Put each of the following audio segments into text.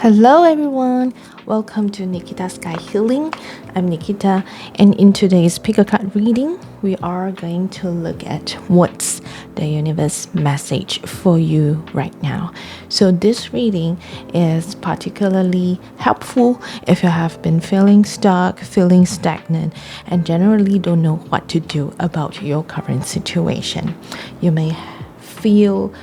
Hello everyone, welcome to Nikita Sky Healing. I'm Nikita, and in today's pick a card reading, we are going to look at what's the universe message for you right now. So this reading is particularly helpful if you have been feeling stuck, feeling stagnant, and generally don't know what to do about your current situation. You may feel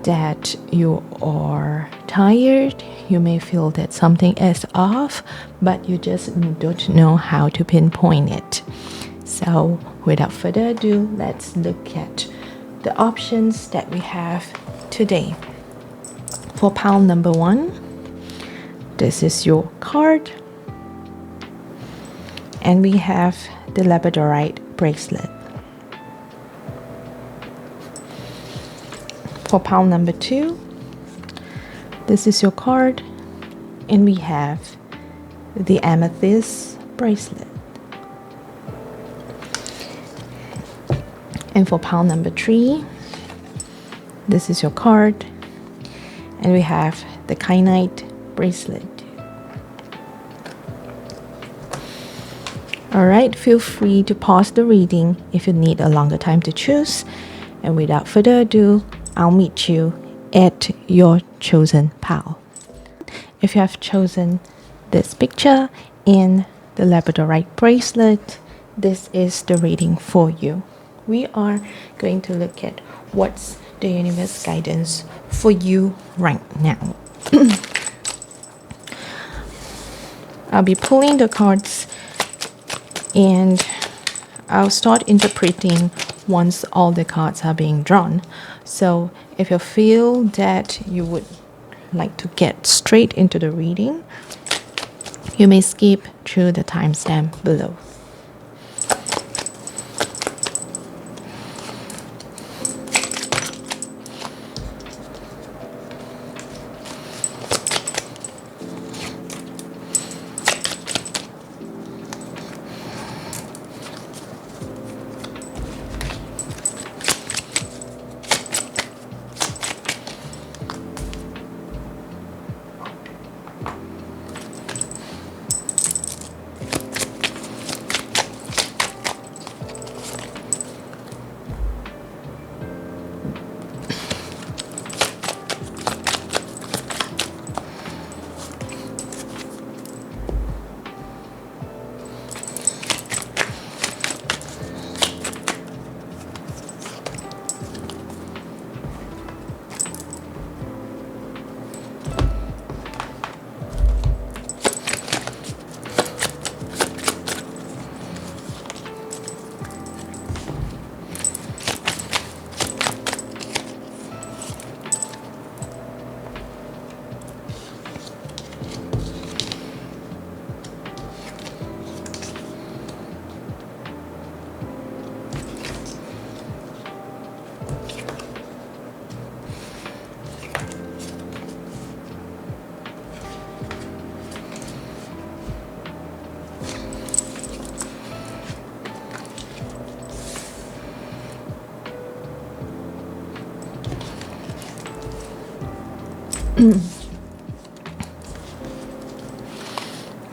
that you are tired, you may feel that something is off, but you just don't know how to pinpoint it. So without further ado, let's look at the options that we have today. For pile number 1, this is your card, and we have the labradorite bracelet. For pile number 2, this is your card, and we have the amethyst bracelet. And for pile number 3, this is your card, and we have the kyanite bracelet. Alright, feel free to pause the reading if you need a longer time to choose. And without further ado, I'll meet you at your chosen pile. If you have chosen this picture in the labradorite bracelet, this is the reading for you. We are going to look at what's the universe guidance for you right now. I'll be pulling the cards and I'll start interpreting once all the cards are being drawn. So if you feel that you would like to get straight into the reading, you may skip through the timestamp below.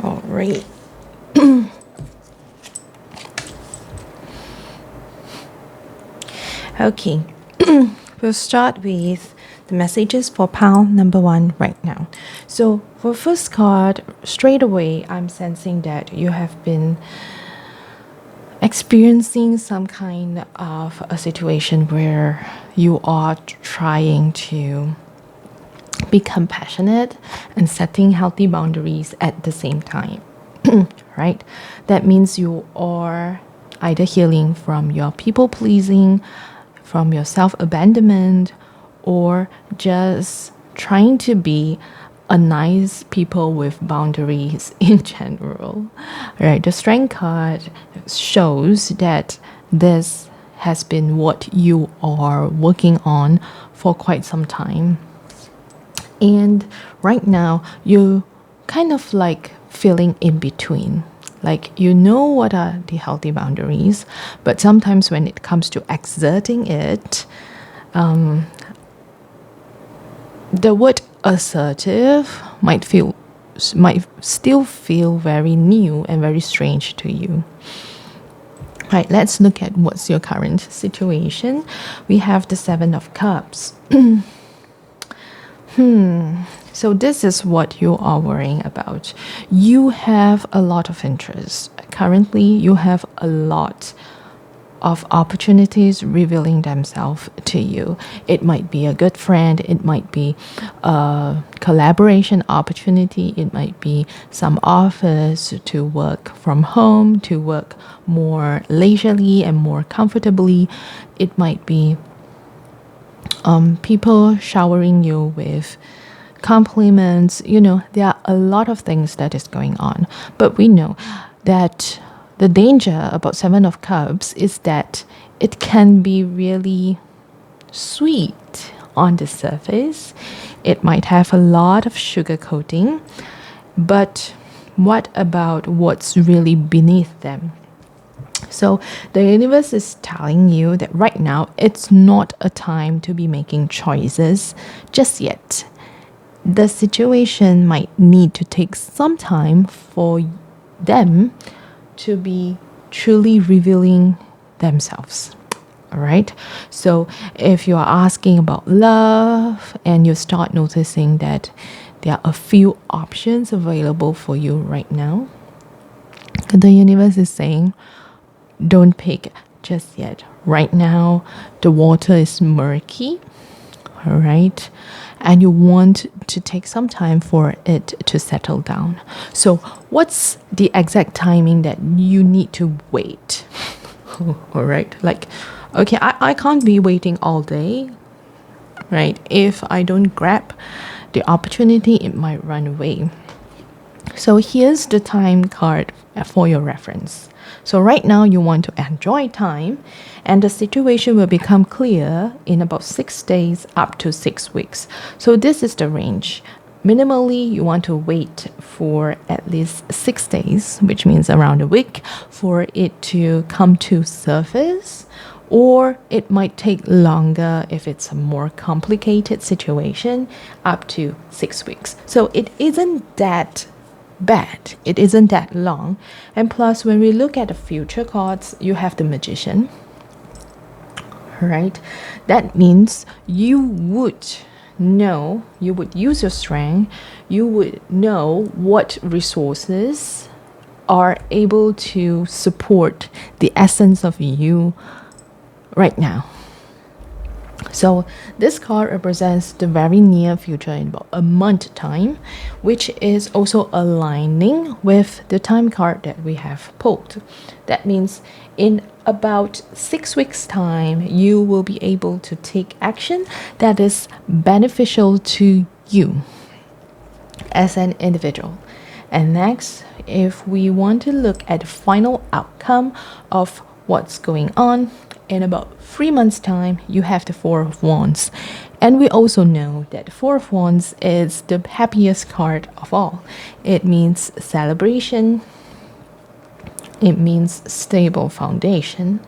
All right. Okay. We'll start with the messages for pile number 1 right now. So for first card, straight away, I'm sensing that you have been experiencing some kind of a situation where you are trying to be compassionate and setting healthy boundaries at the same time. Right? That means you are either healing from your people pleasing, from your self-abandonment, or just trying to be a nice people with boundaries in general. Right? The strength card shows that this has been what you are working on for quite some time. And right now, you're kind of like feeling in between. Like, you know what are the healthy boundaries, but sometimes when it comes to exerting it, the word assertive might feel might still feel very new and very strange to you. Right, let's look at what's your current situation. We have the Seven of Cups. So this is what you are worrying about. You have a lot of interest. Currently, you have a lot of opportunities revealing themselves to you. It might be a good friend, it might be a collaboration opportunity, it might be some offers to work from home, to work more leisurely and more comfortably. It might be people showering you with compliments. There are a lot of things that is going on, but we know that the danger about Seven of Cups is that it can be really sweet on the surface. It might have a lot of sugar coating, but what about what's really beneath them? So the universe is telling you that right now it's not a time to be making choices just yet. The situation might need to take some time for them to be truly revealing themselves. All right. So if you are asking about love and you start noticing that there are a few options available for you right now, the universe is saying, don't pick just yet. Right now, the water is murky. All right. And you want to take some time for it to settle down. So, what's the exact timing that you need to wait? All right. Like, okay, I can't be waiting all day, right? If I don't grab the opportunity, it might run away. So, here's the time card for your reference. So right now you want to enjoy time, and the situation will become clear in about 6 days up to 6 weeks. So this is the range. Minimally, you want to wait for at least 6 days, which means around a week, for it to come to surface, or it might take longer if it's a more complicated situation, up to 6 weeks. So it isn't that bad. It isn't that long. And plus, when we look at the future cards, you have the Magician, right? That means you would know, you would use your strength, you would know what resources are able to support the essence of you right now. So this card represents the very near future in about a month time, which is also aligning with the time card that we have pulled. That means in about 6 weeks time, you will be able to take action that is beneficial to you as an individual. And next, if we want to look at the final outcome of what's going on, in about 3 months' time, you have the Four of Wands. And we also know that the Four of Wands is the happiest card of all. It means celebration. It means stable foundation.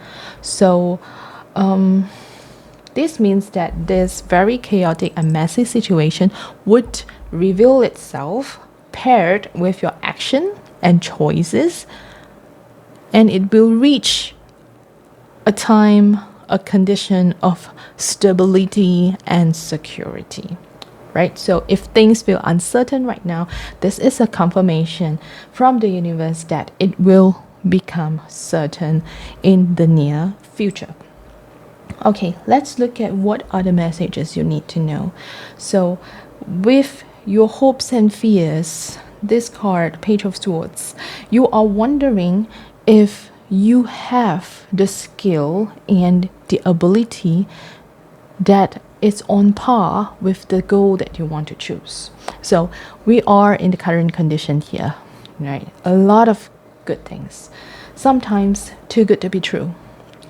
So this means that this very chaotic and messy situation would reveal itself paired with your action and choices. And it will reach a time, a condition of stability and security, right? So if things feel uncertain right now, this is a confirmation from the universe that it will become certain in the near future. Okay, let's look at what other messages you need to know. So with your hopes and fears, this card, Page of Swords, you are wondering if you have the skill and the ability that is on par with the goal that you want to choose. So we are in the current condition here, right? A lot of good things, sometimes too good to be true.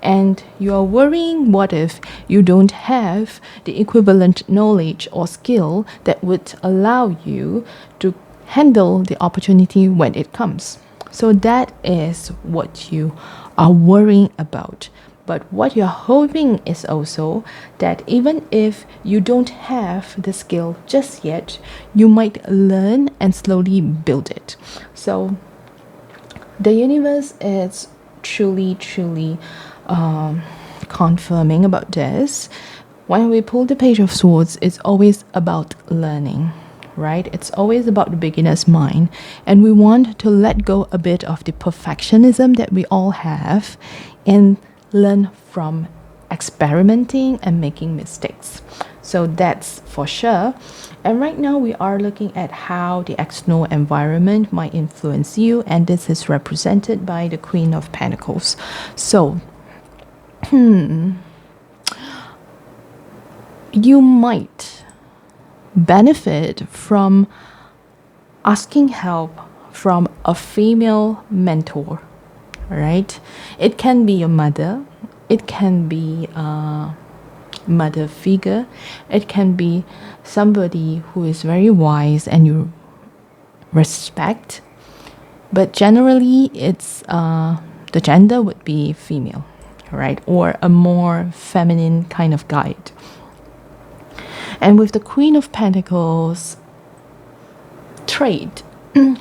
And you are worrying, what if you don't have the equivalent knowledge or skill that would allow you to handle the opportunity when it comes. So that is what you are worrying about. But what you're hoping is also that even if you don't have the skill just yet, you might learn and slowly build it. So the universe is truly, truly confirming about this. When we pull the Page of Swords, it's always about learning, right? It's always about the beginner's mind. And we want to let go a bit of the perfectionism that we all have and learn from experimenting and making mistakes. So that's for sure. And right now we are looking at how the external environment might influence you, and this is represented by the Queen of Pentacles. So you might benefit from asking help from a female mentor, right? It can be your mother, it can be a mother figure, it can be somebody who is very wise and you respect, but generally it's the gender would be female, right? Or a more feminine kind of guide. And with the Queen of Pentacles trait,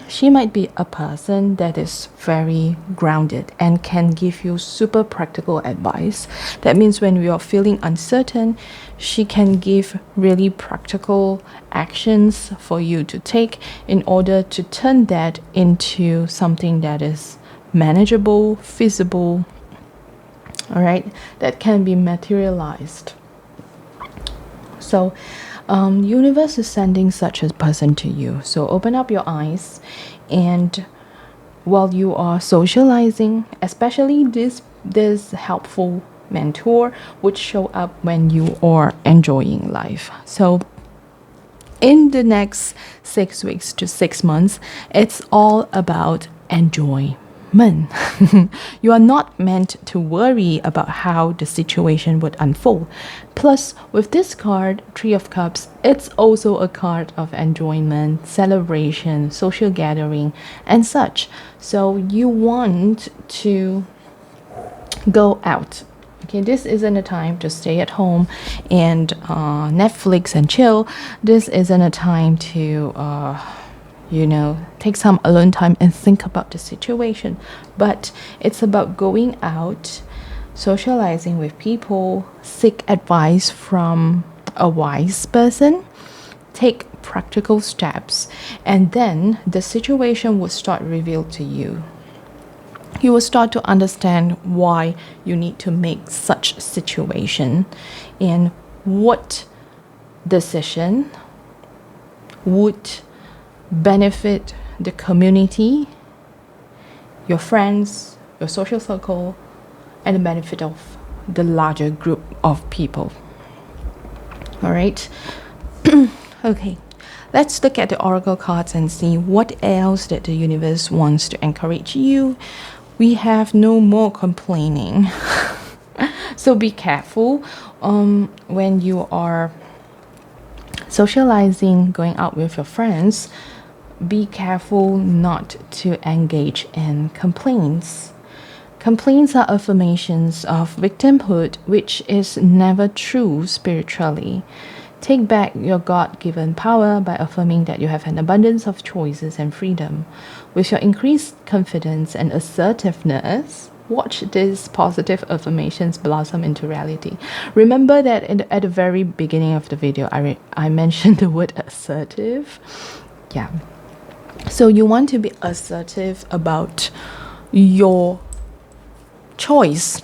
she might be a person that is very grounded and can give you super practical advice. That means when you are feeling uncertain, she can give really practical actions for you to take in order to turn that into something that is manageable, feasible, all right, that can be materialized. So universe is sending such a person to you. So open up your eyes, and while you are socializing, especially this helpful mentor would show up when you are enjoying life. So in the next 6 weeks to 6 months, it's all about enjoyment. You are not meant to worry about how the situation would unfold. Plus, with this card, Three of Cups, it's also a card of enjoyment, celebration, social gathering, and such. So you want to go out. Okay, this isn't a time to stay at home and Netflix and chill. This isn't a time to take some alone time and think about the situation. But it's about going out, socializing with people, seek advice from a wise person, take practical steps, and then the situation will start revealed to you. You will start to understand why you need to make such situation and what decision would benefit the community, your friends, your social circle, and the benefit of the larger group of people. All right. Okay, let's look at the oracle cards and see what else that the universe wants to encourage you. We have no more complaining. So be careful when you are socializing, going out with your friends. Be careful not to engage in complaints. Complaints are affirmations of victimhood, which is never true spiritually. Take back your God-given power by affirming that you have an abundance of choices and freedom. With your increased confidence and assertiveness, watch these positive affirmations blossom into reality. Remember that at the very beginning of the video, I mentioned the word assertive. Yeah. So you want to be assertive about your choice,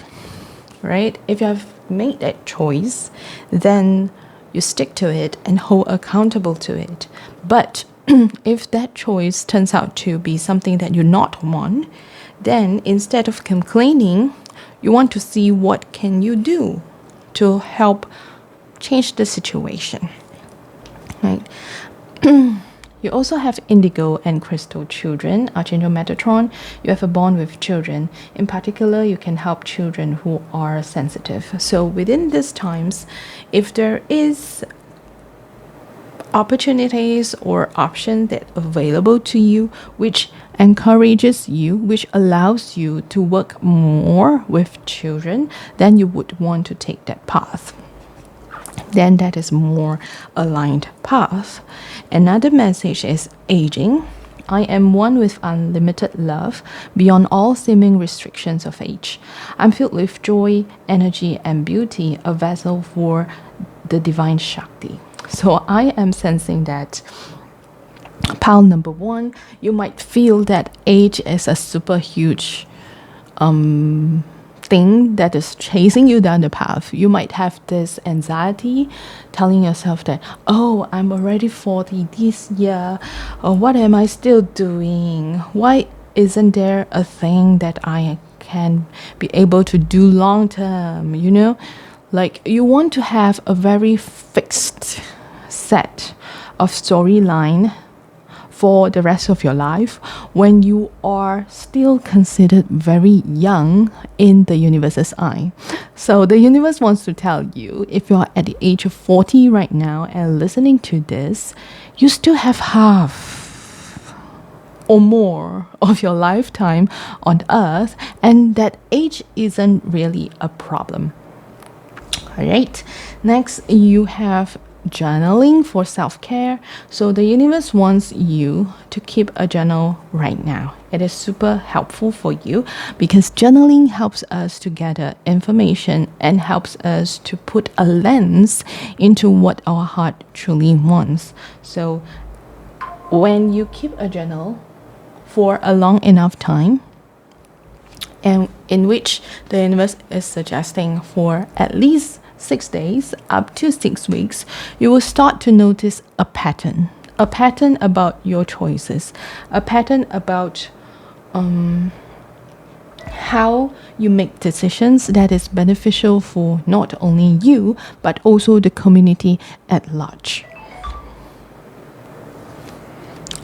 right? If you have made that choice, then you stick to it and hold accountable to it. But if that choice turns out to be something that you not want, then instead of complaining, you want to see what can you do to help change the situation, right? You also have indigo and crystal children, Archangel Metatron. You have a bond with children. In particular, you can help children who are sensitive. So within these times, if there is opportunities or options that are available to you, which encourages you, which allows you to work more with children, then you would want to take that path. Then that is more aligned path. Another message is aging. I am one with unlimited love beyond all seeming restrictions of age. I'm filled with joy, energy, and beauty, a vessel for the divine Shakti. So I am sensing that pile number one, you might feel that age is a super huge thing that is chasing you down the path. You might have this anxiety telling yourself that, oh, I'm already 40 this year. What am I still doing? Why isn't there a thing that I can be able to do long term? You know, like you want to have a very fixed set of storyline for the rest of your life when you are still considered very young in the universe's eye. So the universe wants to tell you, if you're at the age of 40 right now and listening to this, you still have half or more of your lifetime on earth, and that age isn't really a problem. All right, next you have journaling for self-care. So the universe wants you to keep a journal right now. It is super helpful for you because journaling helps us to gather information and helps us to put a lens into what our heart truly wants. So when you keep a journal for a long enough time, and in which the universe is suggesting for at least 6 days up to 6 weeks, you will start to notice a pattern about your choices, a pattern about how you make decisions that is beneficial for not only you but also the community at large.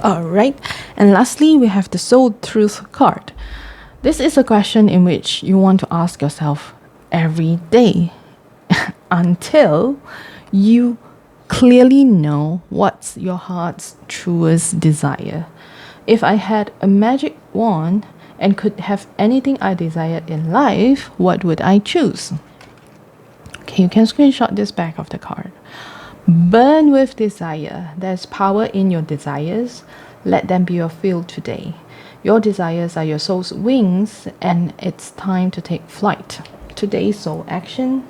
All right, and lastly we have the Soul Truth card. This is a question in which you want to ask yourself every day until you clearly know what's your heart's truest desire. If I had a magic wand and could have anything I desired in life, what would I choose? Okay, you can screenshot this back of the card. Burn with desire. There's power in your desires. Let them be your fuel today. Your desires are your soul's wings, and it's time to take flight. Today's soul action.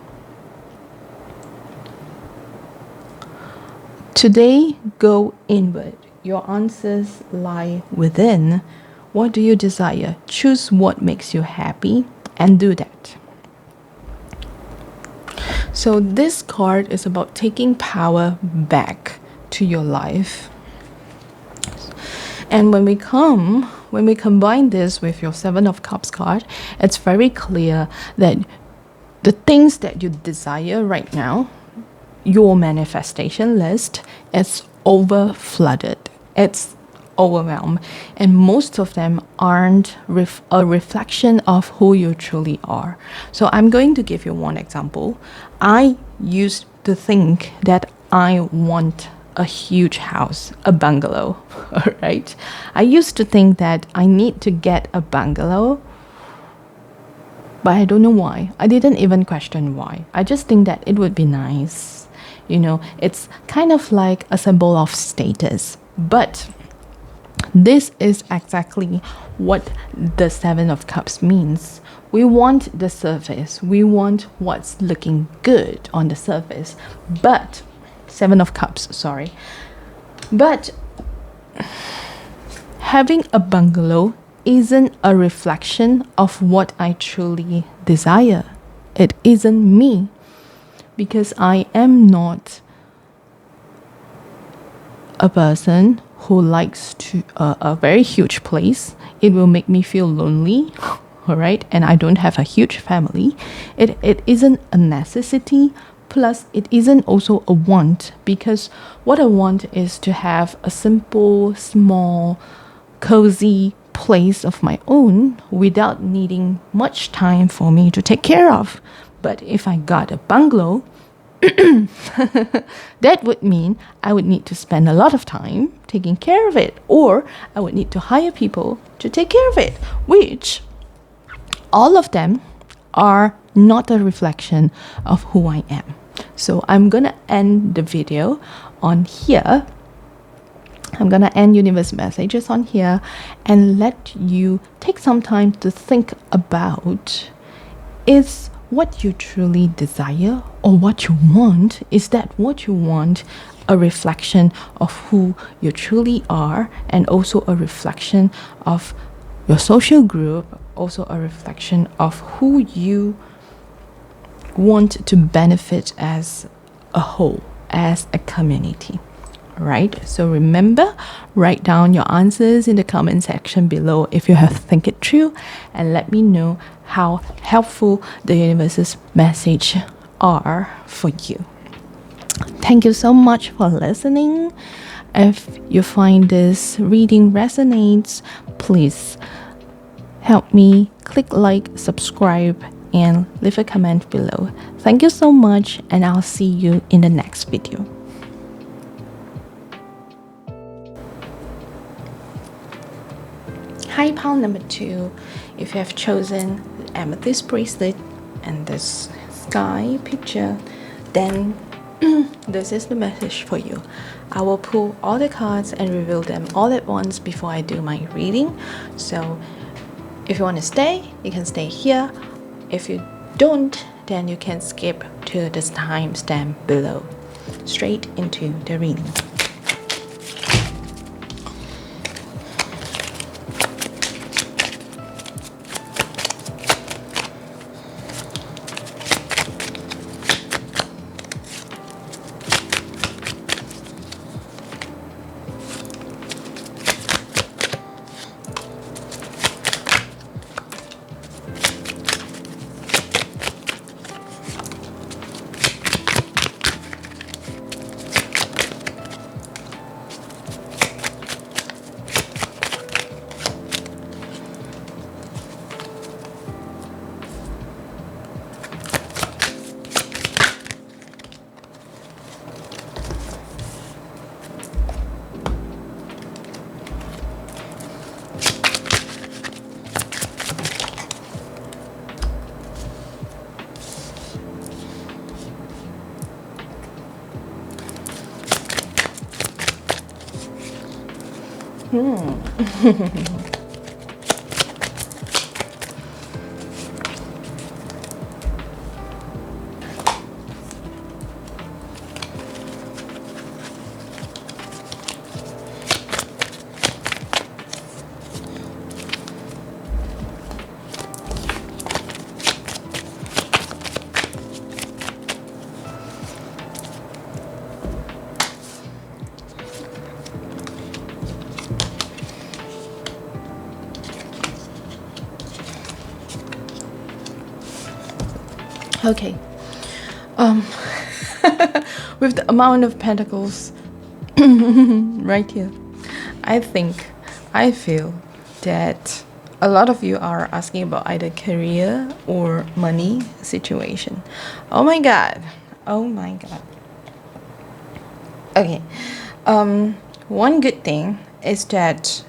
Today, go inward. Your answers lie within. What do you desire? Choose what makes you happy and do that. So this card is about taking power back to your life. And when we combine this with your Seven of Cups card, it's very clear that the things that you desire right now, your manifestation list, is over flooded. It's overwhelmed, and most of them aren't a reflection of who you truly are. So I'm going to give you one example. I used to think that I want a huge house, a bungalow, all right? I used to think that I need to get a bungalow, but I don't know why. I didn't even question why. I just think that it would be nice. You know, it's kind of like a symbol of status. But this is exactly what the Seven of Cups means. We want the surface. We want what's looking good on the surface. But Seven of Cups, sorry. But having a bungalow isn't a reflection of what I truly desire. It isn't me, because I am not a person who likes to a very huge place. It will make me feel lonely, all right? And I don't have a huge family. It isn't a necessity. Plus, it isn't also a want, because what I want is to have a simple, small, cozy place of my own without needing much time for me to take care of. But if I got a bungalow, that would mean I would need to spend a lot of time taking care of it, or I would need to hire people to take care of it, which all of them are not a reflection of who I am. So I'm gonna end the video on here. I'm gonna end universe messages on here and let you take some time to think about, is what you truly desire or what you want, is that what you want a reflection of who you truly are, and also a reflection of your social group, also a reflection of who you want to benefit as a whole, as a community. Right? So remember, write down your answers in the comment section below if you have think it through, and let me know how helpful the universe's message are for you. Thank you so much for listening. If you find this reading resonates, please help me click like, subscribe, and leave a comment below. Thank you so much, and I'll see you in the next video. Hi, pile number 2. If you have chosen the amethyst bracelet and this sky picture, then this is the message for you. I will pull all the cards and reveal them all at once before I do my reading. So if you want to stay, you can stay here. If you don't, then you can skip to this timestamp below. Straight into the reading. Okay, with the amount of pentacles right here, I feel that a lot of you are asking about either career or money situation. Oh my god. Okay, one good thing is that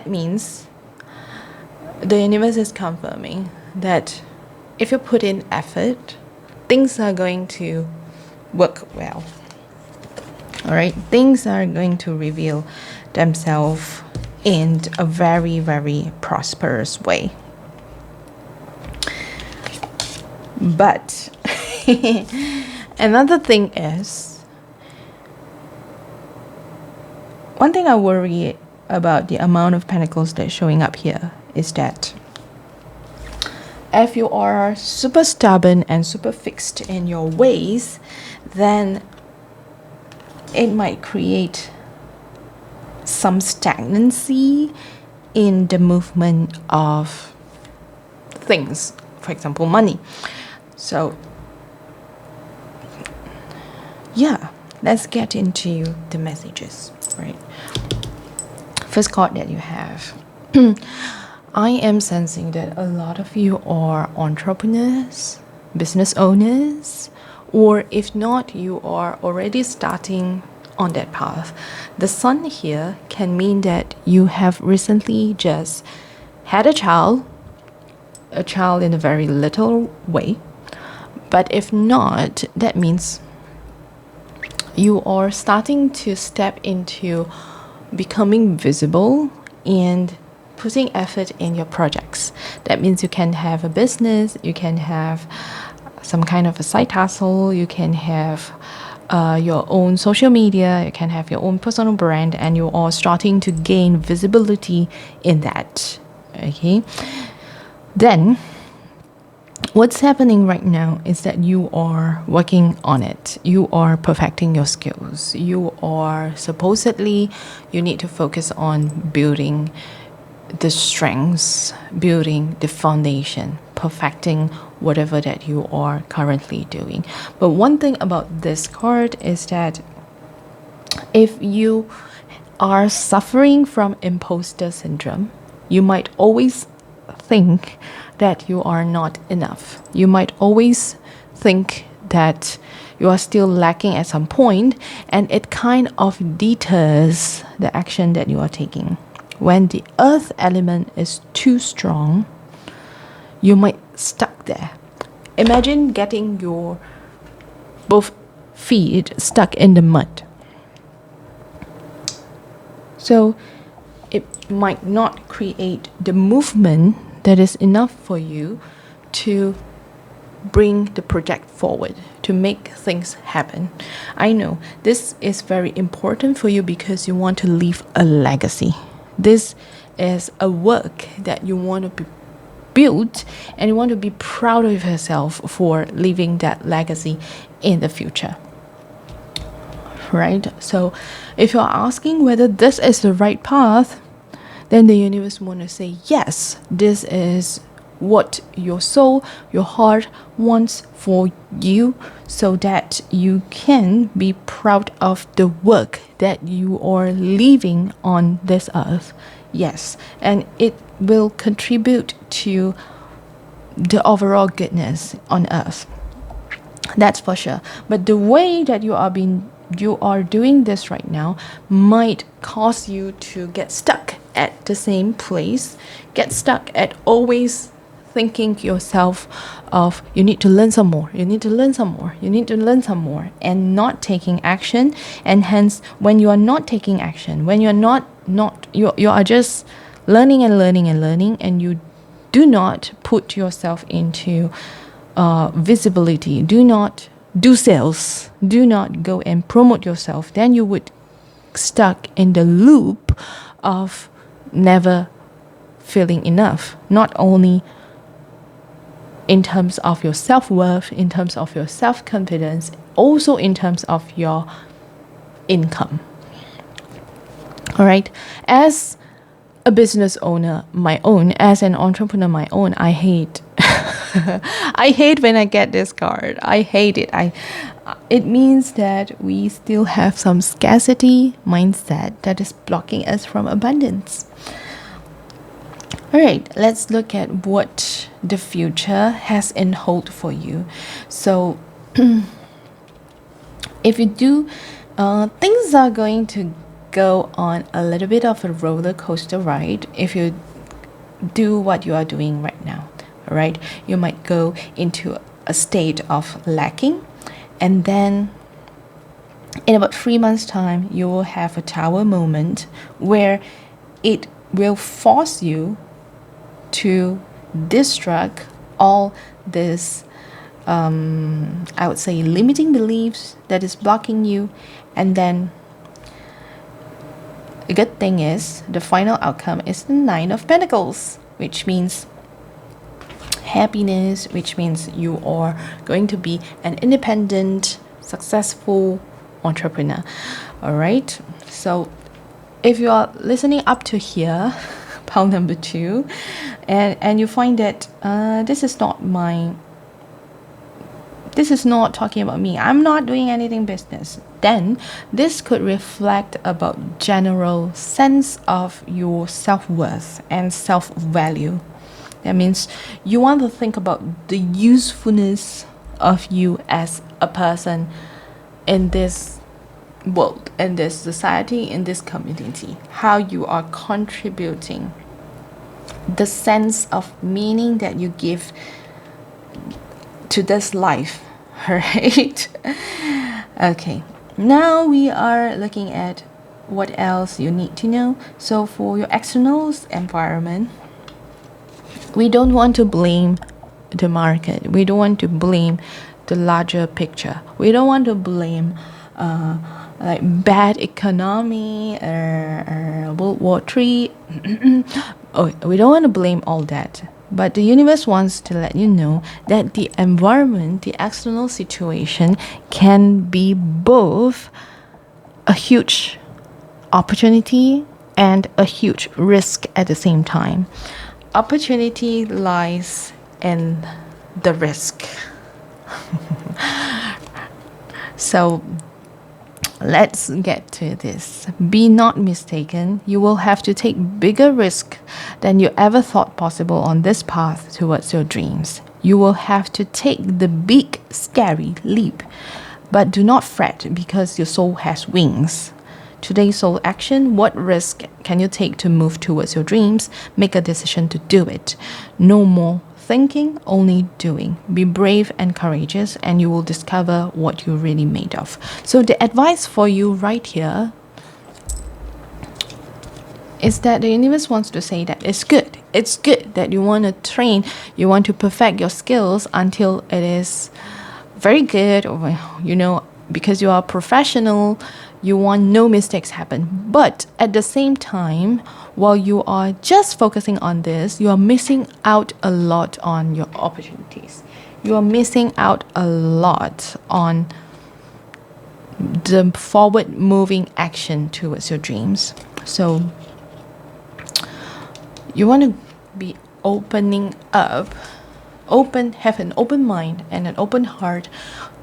means the universe is confirming that if you put in effort, things are going to work well. Alright, things are going to reveal themselves in a very, very prosperous way. But another thing is, one thing I worry about the amount of pentacles that's showing up here is that if you are super stubborn and super fixed in your ways, then it might create some stagnancy in the movement of things, for example, money. So yeah, let's get into the messages, right? First card that you have. I am sensing that a lot of you are entrepreneurs, business owners, or if not, you are already starting on that path. The sun here can mean that you have recently just had a child in a very little way. But if not, that means you are starting to step into becoming visible and putting effort in your projects. That means you can have a business, you can have some kind of a side hustle, you can have your own social media, you can have your own personal brand, and you are starting to gain visibility in that. Okay, then what's happening right now is that you are working on it. You are perfecting your skills. You need to focus on building the strengths, building the foundation, perfecting whatever that you are currently doing. But one thing about this card is that if you are suffering from imposter syndrome, you might always think that you are not enough. You might always think that you are still lacking at some point, and it kind of deters the action that you are taking. When the earth element is too strong, you might stuck there. Imagine getting your both feet stuck in the mud. So it might not create the movement that is enough for you to bring the project forward, to make things happen. I know this is very important for you because you want to leave a legacy. This is a work that you want to be built, and you want to be proud of yourself for leaving that legacy in the future. Right? So if you're asking whether this is the right path, then the universe want to say yes, this is what your soul, your heart wants for you, so that you can be proud of the work that you are leaving on this earth. Yes, and it will contribute to the overall goodness on earth. That's for sure. But the way that you are doing this right now might cause you to get stuck at the same place, get stuck at always thinking yourself of you need to learn some more, you need to learn some more, you need to learn some more, and not taking action. And hence, when you are not taking action, when you're not you are just learning and learning and learning, and you do not put yourself into visibility, do not do sales, do not go and promote yourself, then you would stuck in the loop of never feeling enough, not only in terms of your self-worth, in terms of your self-confidence, also in terms of your income. All right, as a business owner, my own, as an entrepreneur, my own, I hate I hate when I get this card. I hate it. It means that we still have some scarcity mindset that is blocking us from abundance. All right, let's look at what the future has in hold for you. So if you do, things are going to go on a little bit of a roller coaster ride if you do what you are doing right now. All right, you might go into a state of lacking, and then in about 3 months' time, you will have a tower moment where it will force you to destruct all this, I would say, limiting beliefs that is blocking you. And then the good thing is the final outcome is the 9 of Pentacles, which means happiness, which means you are going to be an independent, successful entrepreneur. All right, so if you are listening up to here, pile number 2, and you find that this is not talking about me, I'm not doing anything business, then this could reflect about general sense of your self-worth and self-value. That means you want to think about the usefulness of you as a person in this world, in this society, in this community, how you are contributing, the sense of meaning that you give to this life, right? Okay, now we are looking at what else you need to know. So for your external environment, we don't want to blame the market. We don't want to blame the larger picture. We don't want to blame like bad economy or World War III. Oh, we don't want to blame all that. But the universe wants to let you know that the environment, the external situation can be both a huge opportunity and a huge risk at the same time. Opportunity lies in the risk. So let's get to this. Be not mistaken, you will have to take bigger risk than you ever thought possible on this path towards your dreams. You will have to take the big, scary leap. But do not fret because your soul has wings. Today's soul action, what risk can you take to move towards your dreams? Make a decision to do it. No more thinking, only doing. Be brave and courageous, and you will discover what you're really made of. So the advice for you right here is that the universe wants to say that it's good. It's good that you want to train, you want to perfect your skills until it is very good, or because you are a professional, you want no mistakes happen. But at the same time, while you are just focusing on this, you are missing out a lot on your opportunities. You are missing out a lot on the forward moving action towards your dreams. So you want to be opening up, have an open mind and an open heart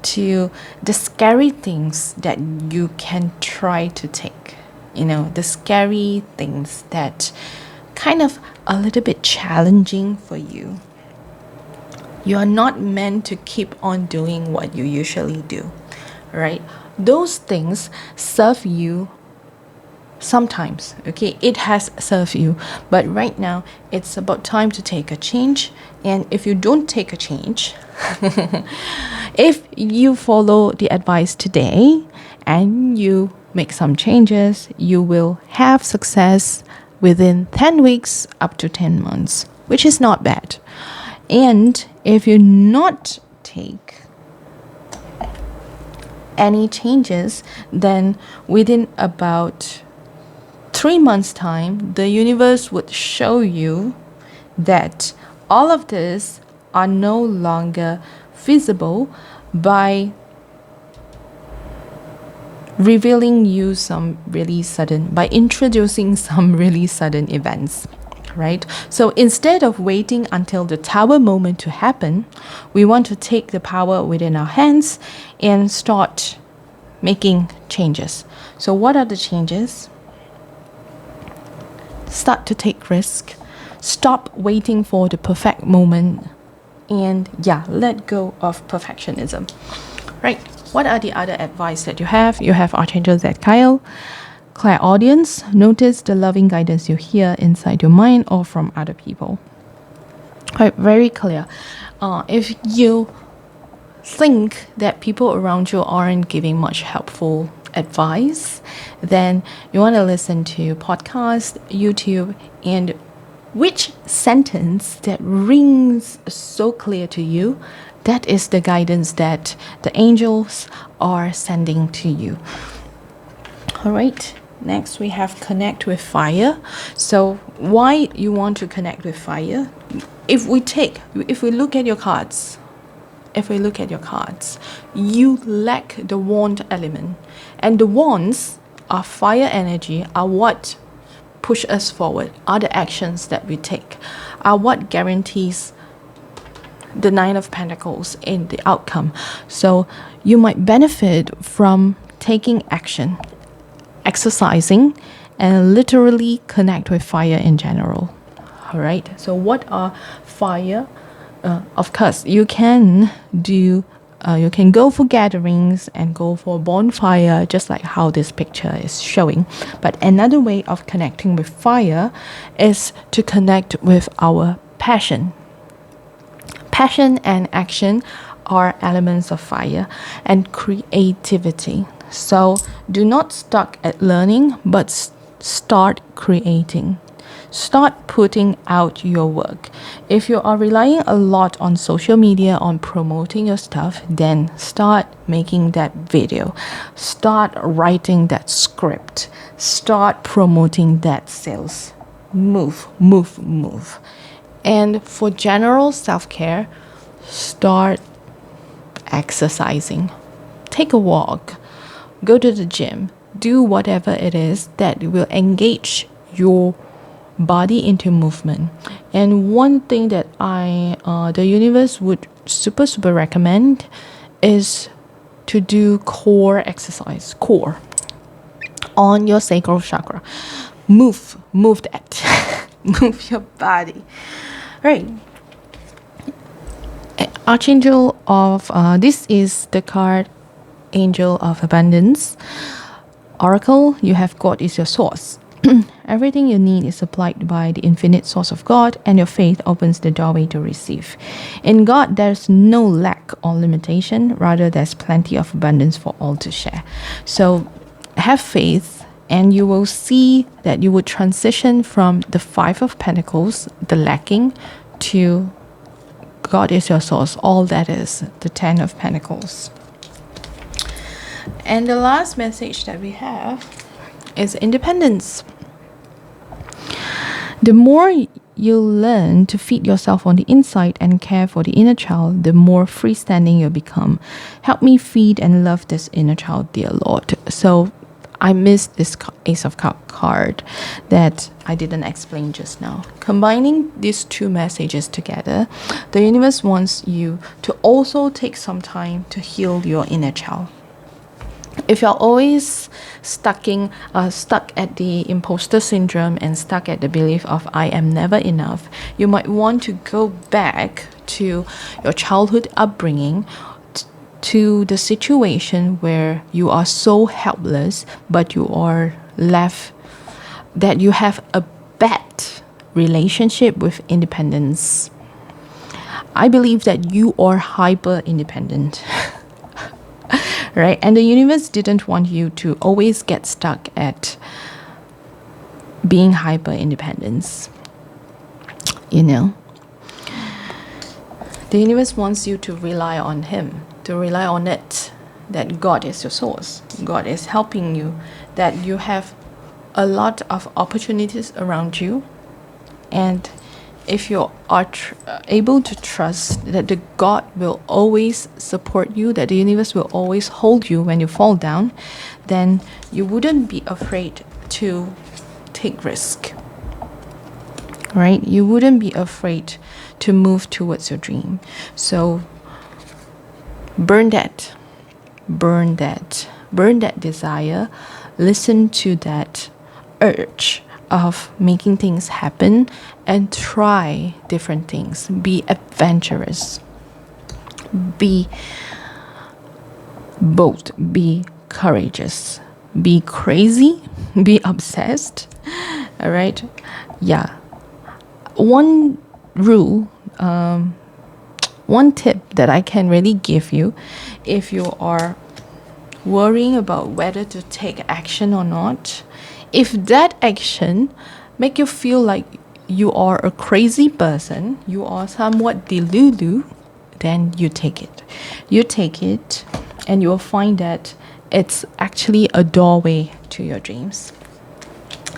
to the scary things that you can try to take. The scary things that kind of a little bit challenging for you. You are not meant to keep on doing what you usually do, right? Those things serve you sometimes, okay? It has served you, but right now it's about time to take a change. And if you don't take a change, if you follow the advice today and you make some changes, you will have success within 10 weeks up to 10 months, which is not bad. And if you not take any changes, then within about 3 months' time, the universe would show you that all of this are no longer feasible by revealing you by introducing some really sudden events, right? So instead of waiting until the tower moment to happen, we want to take the power within our hands and start making changes. So what are the changes? Start to take risk. Stop waiting for the perfect moment. And let go of perfectionism. Right. What are the other advice that you have? You have Archangel Zadkiel, clairaudience. Notice the loving guidance you hear inside your mind or from other people. Right, very clear. If you think that people around you aren't giving much helpful advice, then you want to listen to podcasts, YouTube, and which sentence that rings so clear to you, that is the guidance that the angels are sending to you. All right. Next, we have connect with fire. So why you want to connect with fire? If we look at your cards, you lack the wand element. And the wands are fire energy, are what push us forward, are the actions that we take, are what guarantees the Nine of Pentacles in the outcome. So you might benefit from taking action, exercising, and literally connect with fire in general. All right. So what are fire? Of course, you can do. You can go for gatherings and go for bonfire, just like how this picture is showing. But another way of connecting with fire is to connect with our passion. Passion and action are elements of fire, and creativity. So do not stuck at learning, but start creating. Start putting out your work. If you are relying a lot on social media on promoting your stuff, then start making that video. Start writing that script. Start promoting that sales. Move, move, move. And for general self-care, start exercising. Take a walk. Go to the gym. Do whatever it is that will engage your body into movement. And one thing that the universe would super recommend is to do core exercise. Core on your sacral chakra. Move that. Move your body. Right. Archangel of this is the card, Angel of Abundance. Oracle, you have God is your source. Everything you need is supplied by the infinite source of God, and your faith opens the doorway to receive. In God, there's no lack or limitation. Rather, there's plenty of abundance for all to share. So have faith, and you will see that you will transition from the Five of Pentacles, the lacking, to God is your source. All that is the Ten of Pentacles. And the last message that we have is independence. The more you learn to feed yourself on the inside and care for the inner child, the more freestanding you become. Help me feed and love this inner child, dear Lord. So I missed this Ace of Cups card that I didn't explain just now. Combining these two messages together, the universe wants you to also take some time to heal your inner child. If you're always stuck at the imposter syndrome and stuck at the belief of I am never enough, you might want to go back to your childhood upbringing, to the situation where you are so helpless, but you are left, that you have a bad relationship with independence. I believe that you are hyper independent. Right? And the universe didn't want you to always get stuck at being hyper independence. You know? The universe wants you to rely on Him, to rely on it, that God is your source. God is helping you, that you have a lot of opportunities around you. And if you are able to trust that the God will always support you, that the universe will always hold you when you fall down, then you wouldn't be afraid to take risk. Right? You wouldn't be afraid to move towards your dream. So burn that desire. Listen to that urge of making things happen and try different things. Be adventurous. Be bold. Be courageous. Be crazy. Be obsessed. All right? Yeah. One rule, one tip that I can really give you, if you are worrying about whether to take action or not, if that action make you feel like you are a crazy person, you are somewhat delulu, then you take it. You take it and you will find that it's actually a doorway to your dreams.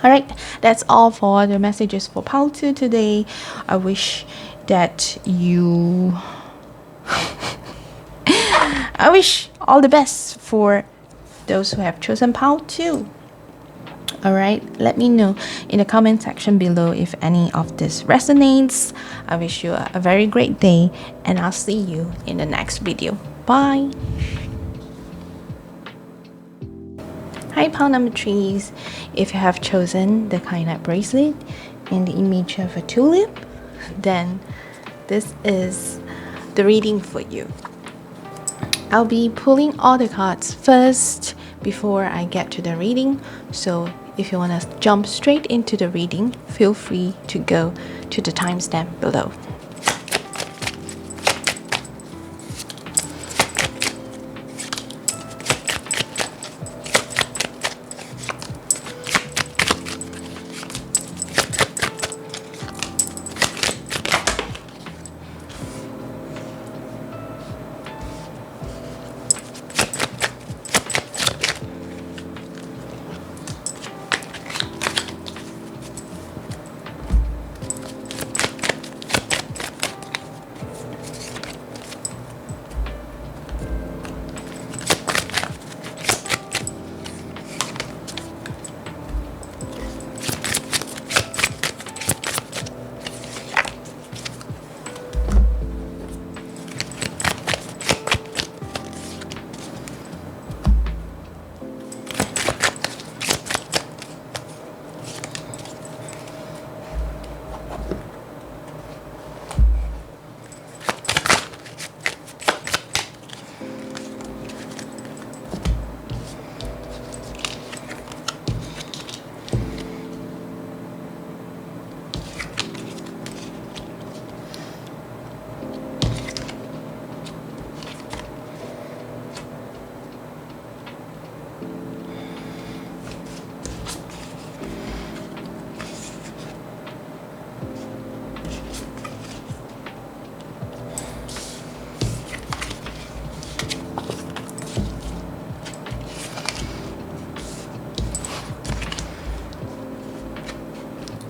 Alright, that's all for the messages for Pile 2 today. I wish that you... I wish all the best for those who have chosen Pile 2. Alright, let me know in the comment section below if any of this resonates. I wish you a very great day, and I'll see you in the next video. Bye! Hi, pile number 3s. If you have chosen the Kindness bracelet, and the image of a tulip, then this is the reading for you. I'll be pulling all the cards first before I get to the reading. So if you want to jump straight into the reading, feel free to go to the timestamp below.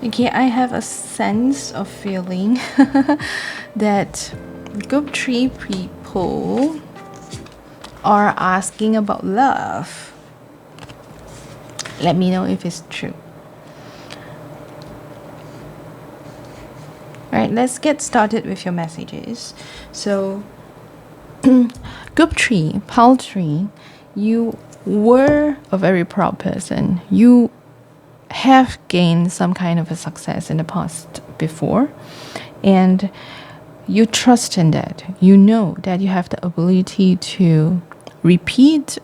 Okay, I have a sense of feeling that group 3 people are asking about love. Let me know if it's true. Alright, let's get started with your messages. So, group 3, pile 3, you were a very proud person. You have gained some kind of a success in the past before, and you trust in that. You know that you have the ability to replicate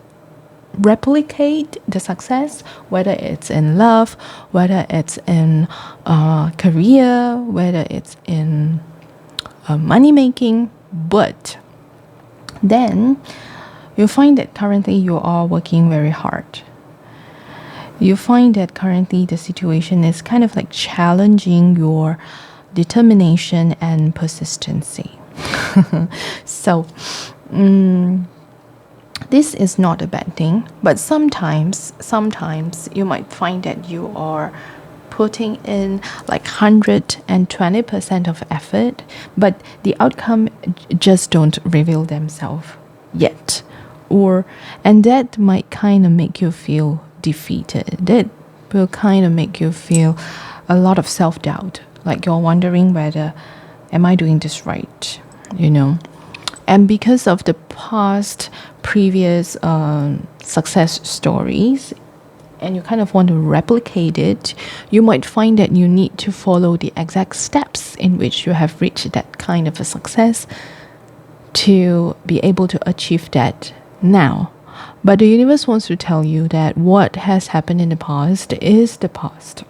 the success, whether it's in love, whether it's in career, whether it's in money making. But then you find that currently you are working very hard. You find that currently the situation is kind of like challenging your determination and persistency. So, this is not a bad thing, but sometimes you might find that you are putting in like 120% of effort, but the outcome just don't reveal themselves yet. And that might kind of make you feel defeated. That will kind of make you feel a lot of self-doubt, like you're wondering whether, am I doing this right, and because of the past previous success stories, and you kind of want to replicate it, you might find that you need to follow the exact steps in which you have reached that kind of a success to be able to achieve that now. But the universe wants to tell you that what has happened in the past is the past.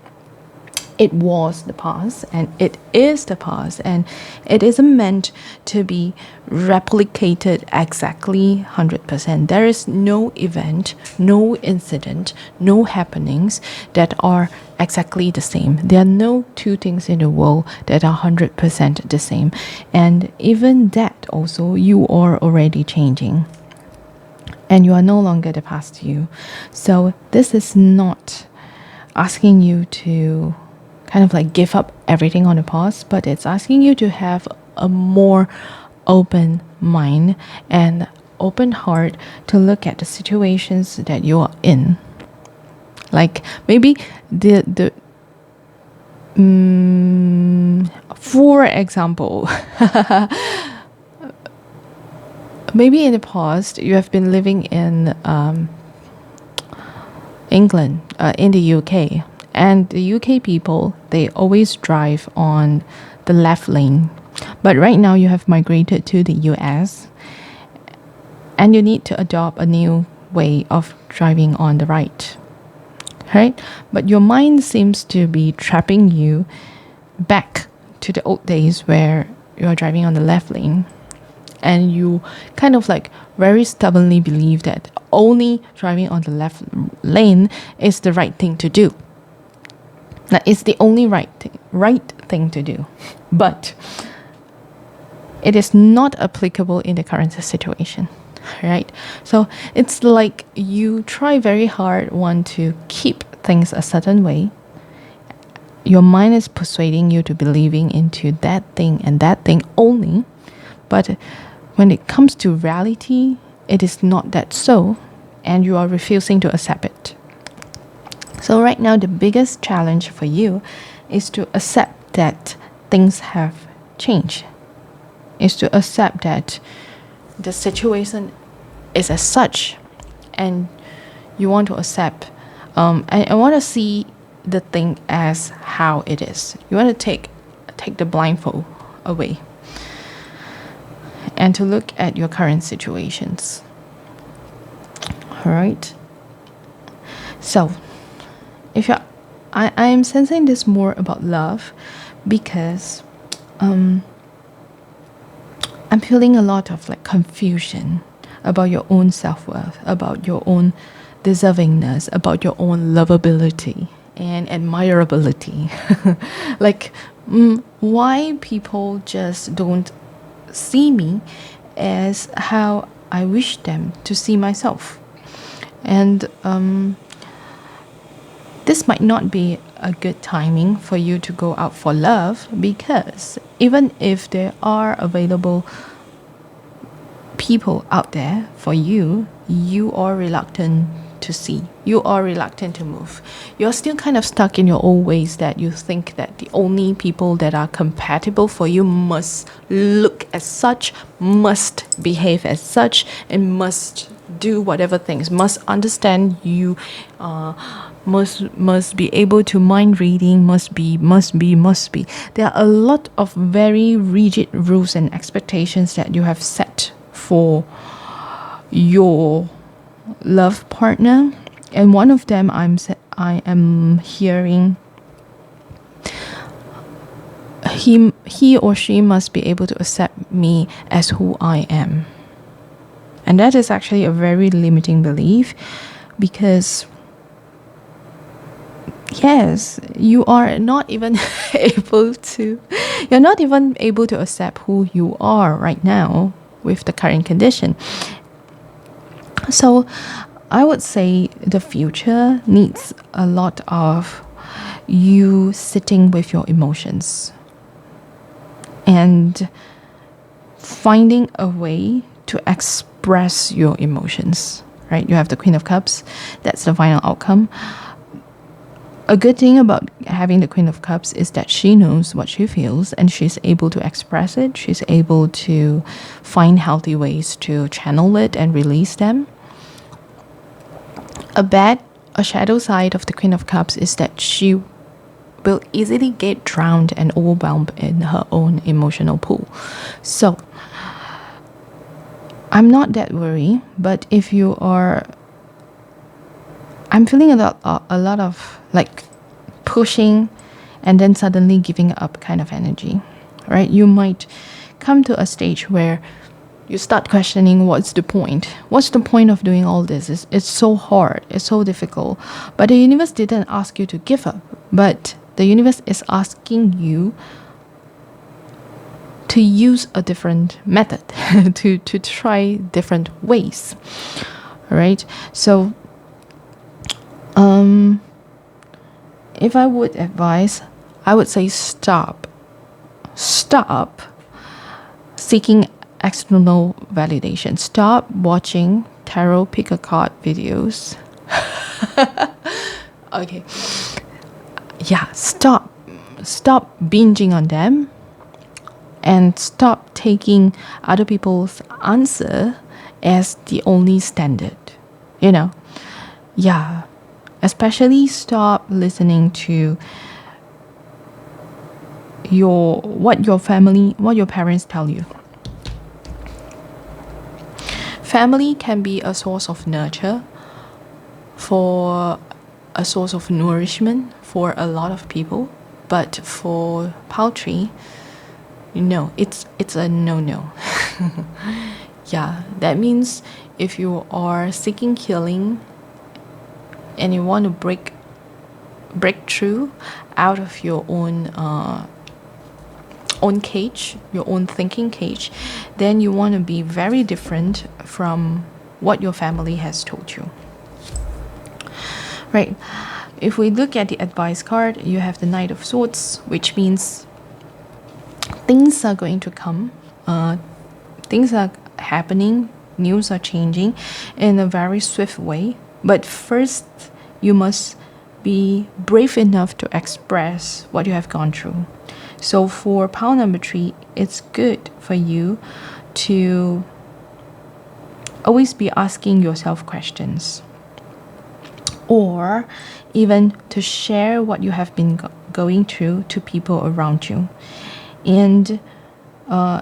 It was the past, and it is the past, and it isn't meant to be replicated exactly 100%. There is no event, no incident, no happenings that are exactly the same. There are no two things in the world that are 100% the same. And even that also, you are already changing. And you are no longer the past you. So this is not asking you to kind of like give up everything on the past, but it's asking you to have a more open mind and open heart to look at the situations that you are in. Like maybe for example, maybe in the past you have been living in England, in the UK, And the UK people, they always drive on the left lane. But right now you have migrated to the US and you need to adopt a new way of driving on the right. Right? But your mind seems to be trapping you back to the old days where you're driving on the left lane. And you kind of like very stubbornly believe that only driving on the left lane is the right thing to do. That it's the only right thing to do. But it is not applicable in the current situation. Right? So it's like you try very hard, to keep things a certain way. Your mind is persuading you to believing into that thing and that thing only. But when it comes to reality, it is not that so, and you are refusing to accept it. So right now, the biggest challenge for you is to accept that things have changed. Is to accept that the situation is as such, and you want to accept. I want to see the thing as how it is. You want to take the blindfold away, and to look at your current situations. All right. So, if you, I am sensing this more about love, because I'm feeling a lot of like confusion about your own self-worth, about your own deservingness, about your own lovability and admirability. Like, why people just don't see me as how I wish them to see myself. And this might not be a good timing for you to go out for love, because even if there are available people out there for you, you are reluctant to see. You are reluctant to move. You're still kind of stuck in your old ways, that you think that the only people that are compatible for you must look as such, must behave as such, and must do whatever things, must understand you, must be able to mind reading, must be. There are a lot of very rigid rules and expectations that you have set for your love partner, and one of them I am hearing, he or she must be able to accept me as who I am. And that is actually a very limiting belief, because yes, you are not even you're not even able to accept who you are right now with the current condition. So I would say the future needs a lot of you sitting with your emotions and finding a way to express your emotions, right? You have the Queen of Cups. That's the final outcome. A good thing about having the Queen of Cups is that she knows what she feels, and she's able to express it. She's able to find healthy ways to channel it and release them. A shadow side of the Queen of Cups is that she will easily get drowned and overwhelmed in her own emotional pool. So I'm not that worried, but if you are, I'm feeling a lot of like pushing and then suddenly giving up kind of energy, right? You might come to a stage where you start questioning, what's the point? What's the point of doing all this? It's so hard. It's so difficult. But the universe didn't ask you to give up. But the universe is asking you to use a different method, to try different ways. All right? So, if I would advise, I would say stop seeking external validation. Stop watching tarot pick a card videos. Okay. Yeah, stop binging on them, and stop taking other people's answer as the only standard. Yeah. Especially stop listening to what your parents tell you. Family can be a source of nurture, for a source of nourishment for a lot of people, but for poultry, no, it's a no. Yeah, that means if you are seeking healing and you want to break through out of your own cage, your own thinking cage, then you want to be very different from what your family has told you. Right. If we look at the advice card, you have the Knight of Swords, which means things are going to come, things are happening, news are changing in a very swift way. But first, you must be brave enough to express what you have gone through. So for pile number 3, it's good for you to always be asking yourself questions, or even to share what you have been going through to people around you. And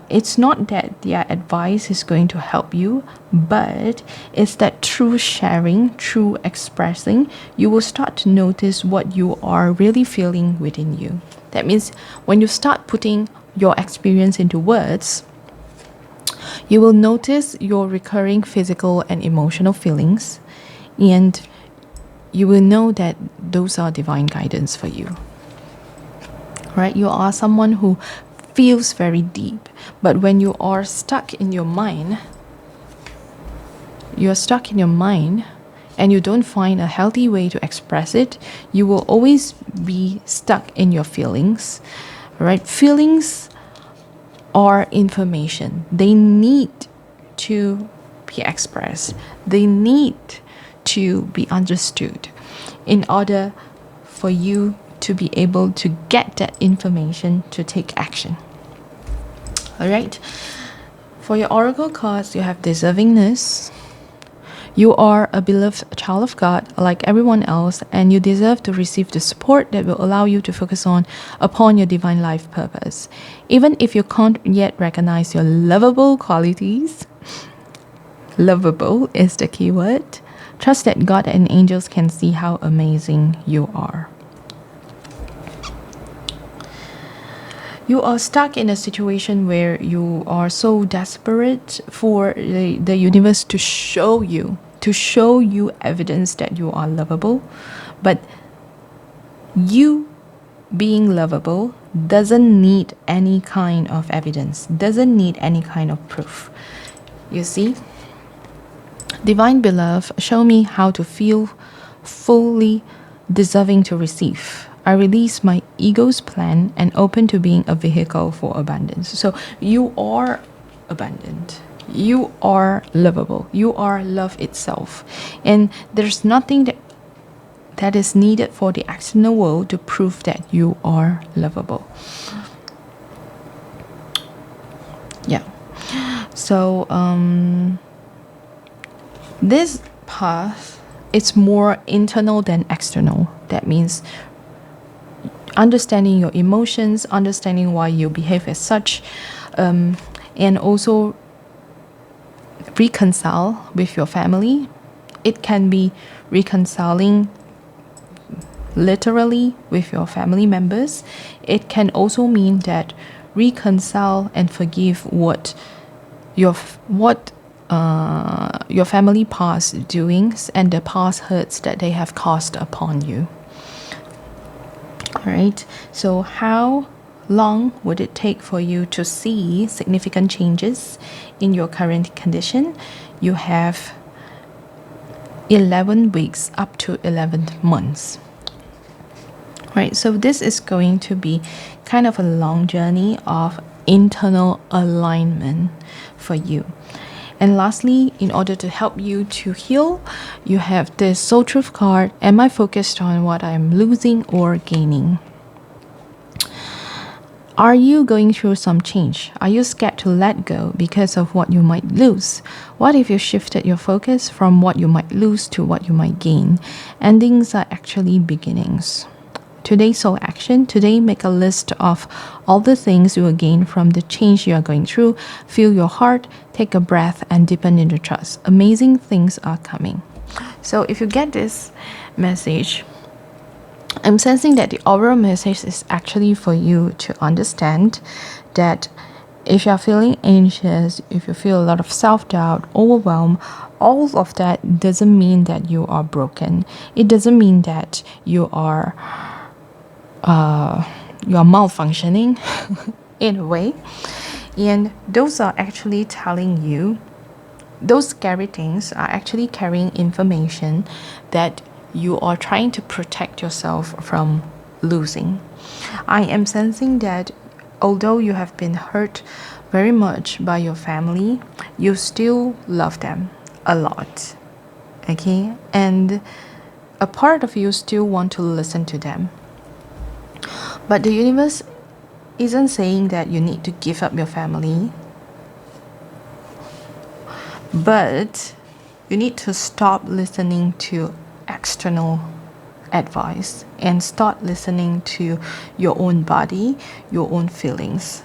it's not that their advice is going to help you, but it's that through sharing, through expressing, you will start to notice what you are really feeling within you. That means when you start putting your experience into words, you will notice your recurring physical and emotional feelings, and you will know that those are divine guidance for you. Right? You are someone who feels very deep, but when you are stuck in your mind, and you don't find a healthy way to express it, you will always be stuck in your feelings. Right? Feelings are information. They need to be expressed. They need to be understood in order for you to be able to get that information to take action. All right. For your oracle cards, you have deservingness. You are a beloved child of God like everyone else, and you deserve to receive the support that will allow you to focus upon your divine life purpose. Even if you can't yet recognize your lovable qualities, lovable is the key word. Trust that God and angels can see how amazing you are. You are stuck in a situation where you are so desperate for the universe to show you evidence that you are lovable. But you being lovable doesn't need any kind of evidence, doesn't need any kind of proof. You see? Divine beloved, show me how to feel fully deserving to receive. I release my ego's plan and open to being a vehicle for abundance. So you are abundant. You are lovable. You are love itself. And there's nothing that is needed for the external world to prove that you are lovable. Yeah. So, this path, it's more internal than external. That means understanding your emotions, understanding why you behave as such, and also reconcile with your family. It can be reconciling literally with your family members. It can also mean that reconcile and forgive what your family past doings and the past hurts that they have caused upon you. All right. So how long would it take for you to see significant changes in your current condition? You have 11 weeks up to 11 months. Right. So this is going to be kind of a long journey of internal alignment for you. And lastly, in order to help you to heal, you have this Soul Truth card. Am I focused on what I'm losing or gaining? Are you going through some change? Are you scared to let go because of what you might lose? What if you shifted your focus from what you might lose to what you might gain? Endings are actually beginnings. Today's soul action. Today, make a list of all the things you will gain from the change you are going through. Feel your heart, take a breath, and deepen into trust. Amazing things are coming. So if you get this message, I'm sensing that the overall message is actually for you to understand that if you're feeling anxious, if you feel a lot of self-doubt, overwhelm, all of that doesn't mean that you are broken. It doesn't mean that you are malfunctioning in a way. And those are actually telling you, those scary things are actually carrying information that you are trying to protect yourself from losing. I am sensing that although you have been hurt very much by your family, you still love them a lot. Okay? And a part of you still want to listen to them. But the universe isn't saying that you need to give up your family, but you need to stop listening to external advice and start listening to your own body, your own feelings.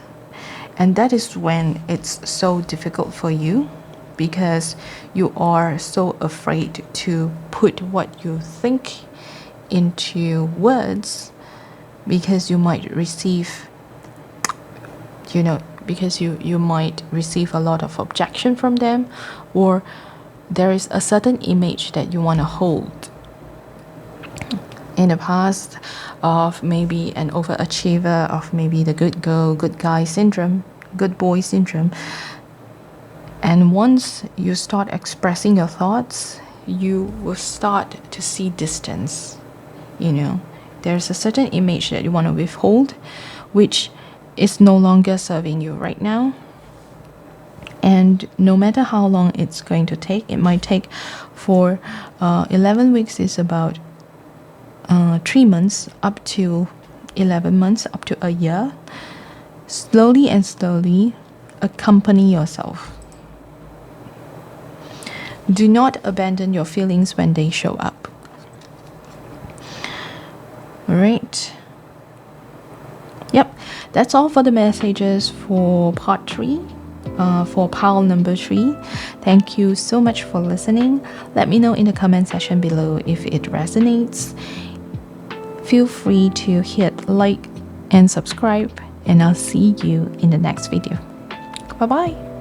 And that is when it's so difficult for you, because you are so afraid to put what you think into words, because you might receive, because you might receive a lot of objection from them, or there is a certain image that you want to hold in the past of maybe an overachiever, of maybe the good girl, good guy syndrome, good boy syndrome. And once you start expressing your thoughts, you will start to see distance. There's a certain image that you want to withhold, which is no longer serving you right now. And no matter how long it's going to take, it might take for 11 weeks is about 3 months up to 11 months up to a year. Slowly and slowly accompany yourself. Do not abandon your feelings when they show up. All right. Yep, that's all for the messages for part 3. For pile number 3. Thank you so much for listening. Let me know in the comment section below if it resonates. Feel free to hit like and subscribe, and I'll see you in the next video. Bye bye.